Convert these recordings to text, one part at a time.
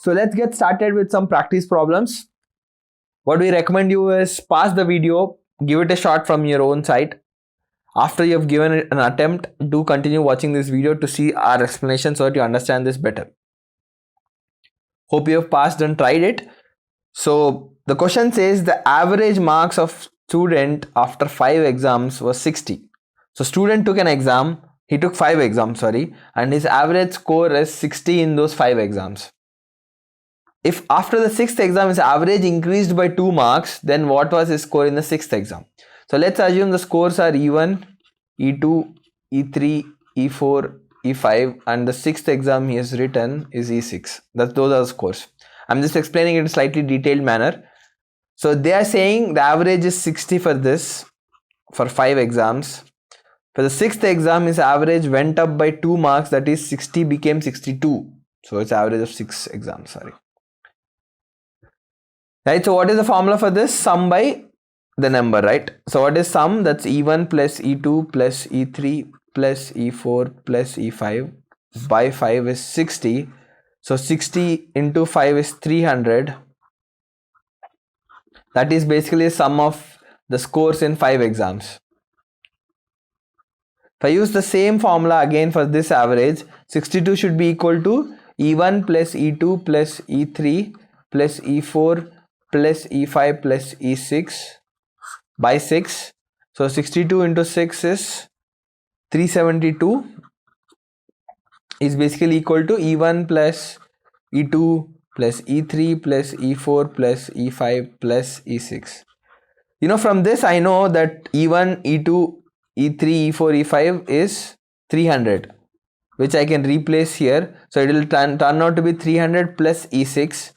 So let's get started with some practice problems. What we recommend you is pause the video, give it a shot from your own side. After you have given it an attempt, do continue watching this video to see our explanation so that you understand this better. Hope you have passed and tried it. So the question says the average marks of student after 5 exams was 60. So student took an exam, he took 5 exams, and his average score is 60 in those 5 exams. If after the 6th exam his average increased by 2 marks, then what was his score in the 6th exam? So let's assume the scores are E1, E2, E3, E4, E5, and the 6th exam he has written is E6. Those are the scores. I'm just explaining it in a slightly detailed manner. So they are saying the average is 60 for this, for 5 exams. For the 6th exam his average went up by 2 marks, that is 60 became 62. So it's average of 6 exams, Right, so what is the formula for this? Sum by the number, right? So what is sum? That's E1 plus E2 plus E3 plus E4 plus E5 by 5 is 60. So 60 into 5 is 300. That is basically a sum of the scores in 5 exams. If I use the same formula again for this average, 62 should be equal to E1 plus E2 plus E3 plus E4 plus E5 plus E6 by 6. So 62 into 6 is 372 is basically equal to E1 plus E2 plus E3 plus E4 plus E5 plus E6. From this I know that E1, E2, E3, E4, E5 is 300, which I can replace here. So it will turn out to be 300 plus E6.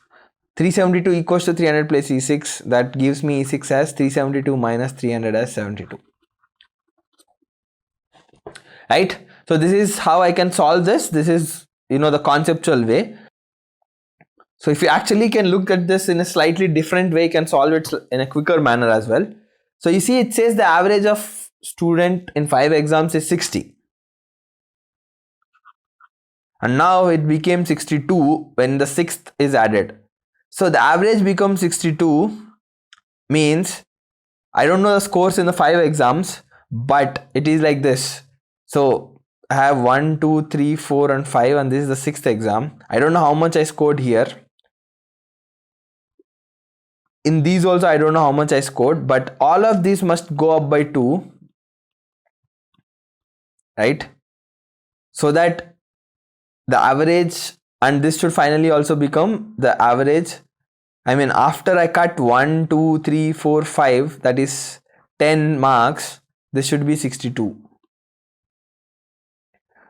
372 equals to 300 plus E6. That gives me E6 as 372 minus 300 as 72. Right? So this is how I can solve this. This is, the conceptual way. So if you actually can look at this in a slightly different way, you can solve it in a quicker manner as well. So you see it says the average of student in 5 exams is 60. And now it became 62 when the 6th is added. So the average becomes 62 means I don't know the scores in the 5 exams, but it is like this. So I have 1, 2, 3, 4 and 5 and this is the 6th exam. I don't know how much I scored here. In these also I don't know how much I scored, but all of these must go up by 2, right? So that the average, and this should finally also become the average. After I cut 1, 2, 3, 4, 5, that is 10 marks, this should be 62.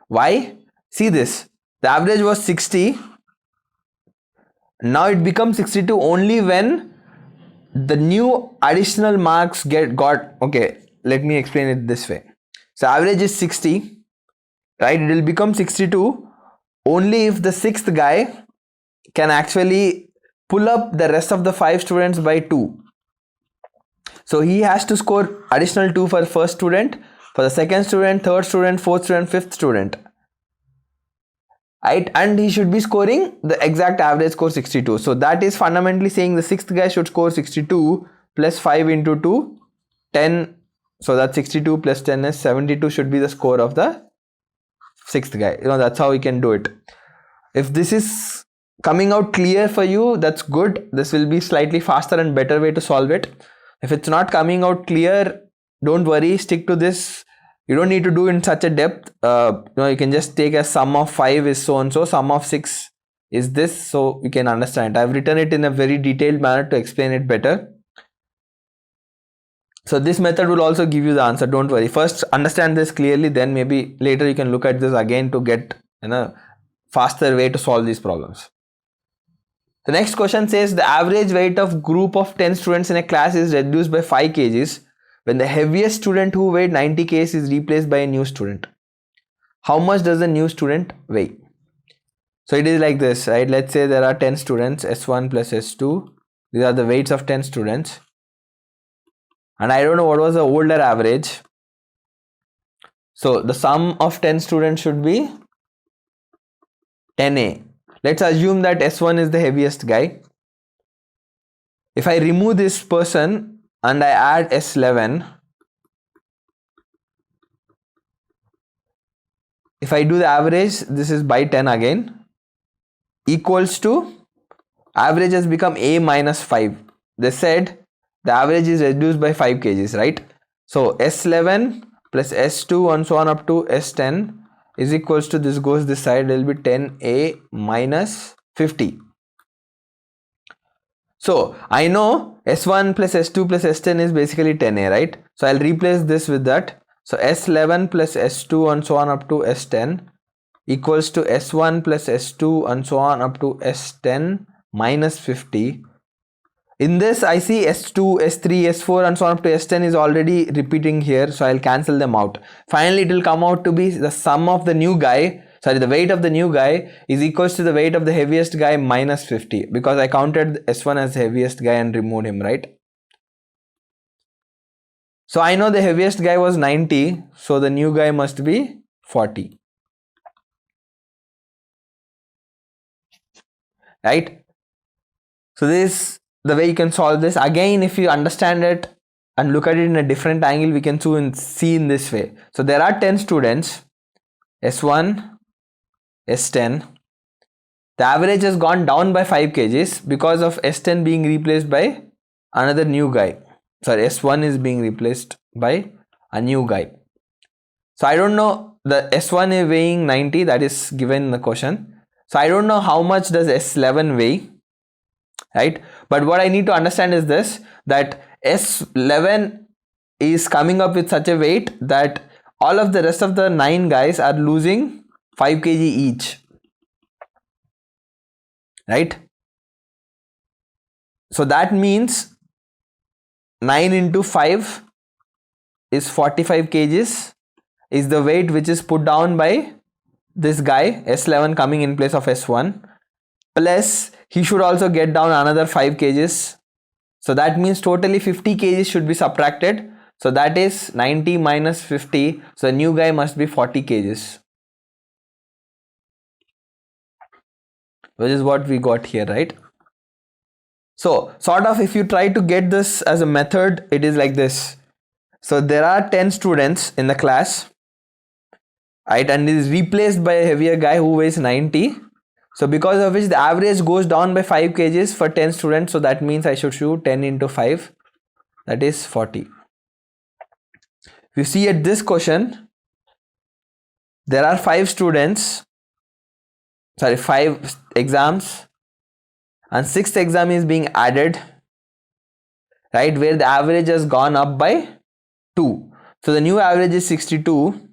Why? See this, the average was 60. Now it becomes 62 only when the new additional marks got. Okay, let me explain it this way. So average is 60, right? It will become 62 only if the 6th guy can actually pull up the rest of the 5 students by 2. So he has to score additional 2 for first student, for the second student, third student, fourth student, fifth student, right? And he should be scoring the exact average score 62. So that is fundamentally saying the 6th guy should score 62 plus 5 into 2, 10. So that 62 plus 10 is 72 should be the score of the 6th guy. That's how we can do it. If this is coming out clear for you, that's good. This will be slightly faster and better way to solve it. If it's not coming out clear, don't worry, stick to this. You don't need to do in such a depth. You can just take a sum of 5 is so and so, sum of 6 is this, so you can understand. I've written it in a very detailed manner to explain it better. So this method will also give you the answer, don't worry. First understand this clearly, then maybe later you can look at this again to get faster way to solve these problems. The next question says the average weight of group of 10 students in a class is reduced by 5 kgs when the heaviest student who weighed 90 kgs is replaced by a new student. How much does the new student weigh? So it is like this, right? Let's say there are 10 students, S1 plus S2. These are the weights of 10 students. And I don't know what was the older average. So the sum of 10 students should be 10A. let's assume that S1 is the heaviest guy. If I remove this person and I add S11, if I do the average, this is by 10 again, equals to, average has become A minus 5. They said the average is reduced by 5 kgs, right? So S11 plus S2 and so on up to S10 is equals to, this goes this side, it will be 10A minus 50. So I know S1 plus S2 plus S10 is basically 10A, right? So I'll replace this with that. So S11 plus S2 and so on up to S10 equals to S1 plus S2 and so on up to S10 minus 50. In this I see S2, S3, S4 and so on up to S10 is already repeating here, so I'll cancel them out. Finally it will come out to be the sum of the new guy, the weight of the new guy is equals to the weight of the heaviest guy minus 50, because I counted S1 as the heaviest guy and removed him, right? So I know the heaviest guy was 90, so the new guy must be 40. Right? So this is the way you can solve this. Again, if you understand it and look at it in a different angle, we can see in this way. So there are 10 students, S1, S10. The average has gone down by 5 kgs because of S10 being replaced by another new guy. Sorry, S1 is being replaced by a new guy. So I don't know, the S1 is weighing 90, that is given in the question. So I don't know how much does S11 weigh, right? But what I need to understand is this, that S11 is coming up with such a weight that all of the rest of the 9 guys are losing 5 kg each, right? So that means 9 into 5 is 45 kgs is the weight which is put down by this guy S11 coming in place of S1, plus he should also get down another 5 kgs. So that means totally 50 kgs should be subtracted. So that is 90 minus 50. So the new guy must be 40 kgs, which is what we got here, right? So sort of if you try to get this as a method, it is like this. So there are 10 students in the class, right, and it is replaced by a heavier guy who weighs 90. So because of which the average goes down by 5 kgs for 10 students. So that means I should shoot 10 into 5, that is 40. If you see at this question, there are 5 exams, and 6th exam is being added, right, where the average has gone up by 2. So the new average is 62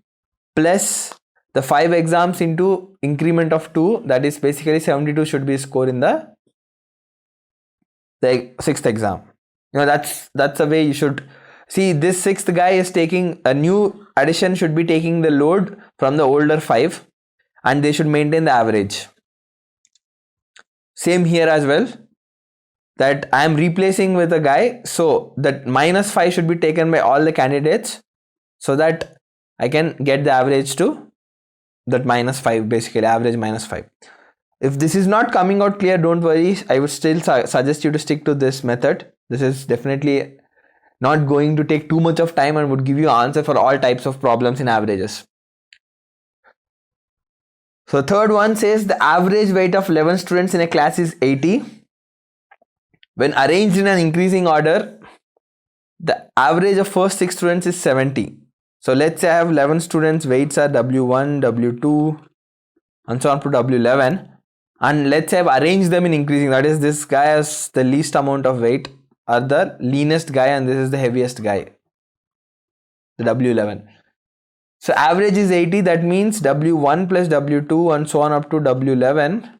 plus the 5 exams into increment of 2, that is basically 72 should be score in the 6th exam. You know, that's the way you should see. This 6th guy is taking a new addition, should be taking the load from the older 5, and they should maintain the average. Same here as well, that I am replacing with a guy, so that minus 5 should be taken by all the candidates, so that I can get the average to that minus 5, basically average minus 5. If this is not coming out clear, don't worry, I would still suggest you to stick to this method. This is definitely not going to take too much of time and would give you an answer for all types of problems in averages. So third one says the average weight of 11 students in a class is 80. When arranged in an increasing order, the average of first 6 students is 70. So let's say I have 11 students, weights are W1, W2 and so on to W11, and let's say I've arranged them in increasing, that is this guy has the least amount of weight, or the leanest guy, and this is the heaviest guy, the W11. So average is 80, that means W1 plus W2 and so on up to W11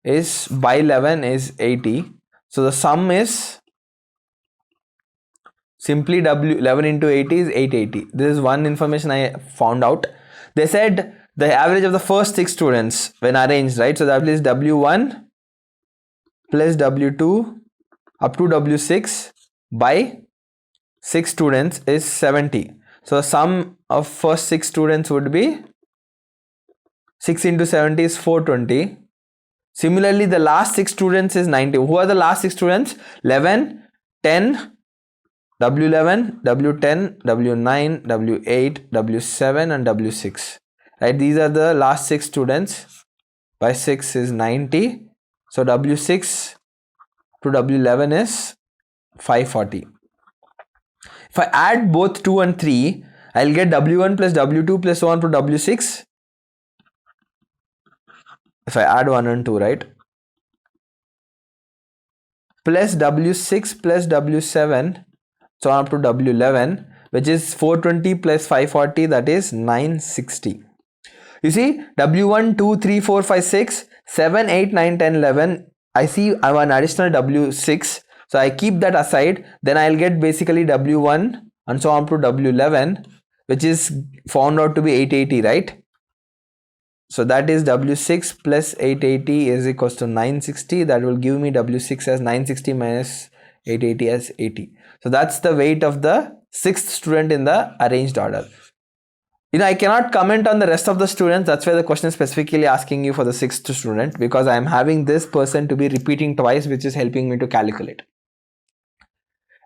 is by 11 is 80. So the sum is simply W11 into 80 is 880. This is one information I found out. They said the average of the first 6 students when arranged, right? So that is W1 plus W2 up to W6 by 6 students is 70. So sum of first 6 students would be 6 into 70 is 420. Similarly, the last 6 students is 90. Who are the last 6 students? 11, 10, W11, W10, W9, W8, W7 and W6. Right, these are the last 6 students. By 6 is 90. So W6 to W11 is 540. If I add both 2 and 3, I'll get W1 plus W2 plus 1 to W6. If I add 1 and 2, right? Plus W6 plus W7, so up to W11, which is 420 plus 540, that is 960. You see, W1, 2, 3, 4, 5, 6, 7, 8, 9, 10, 11. I see I have an additional W6. So I keep that aside. Then I'll get basically W1 and so on to W11, which is found out to be 880, right? So that is W6 plus 880 is equals to 960. That will give me W6 as 960 minus 880 as 80. So that's the weight of the 6th student in the arranged order. I cannot comment on the rest of the students. That's why the question is specifically asking you for the 6th student, because I am having this person to be repeating twice, which is helping me to calculate.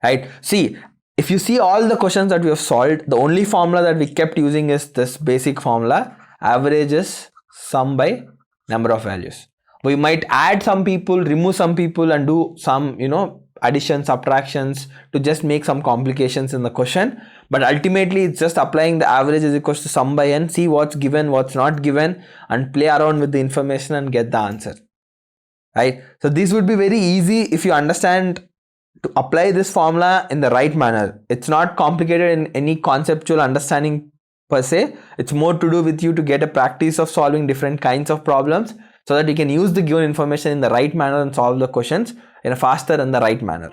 Right? See, if you see all the questions that we have solved, the only formula that we kept using is this basic formula. Average is sum by number of values. We might add some people, remove some people and do some, addition, subtractions to just make some complications in the question. But ultimately, it's just applying the average is equals to sum by n, see what's given, what's not given, and play around with the information and get the answer. Right? So this would be very easy if you understand to apply this formula in the right manner. It's not complicated in any conceptual understanding per se. It's more to do with you to get a practice of solving different kinds of problems so that you can use the given information in the right manner and solve the questions in a faster and the right manner.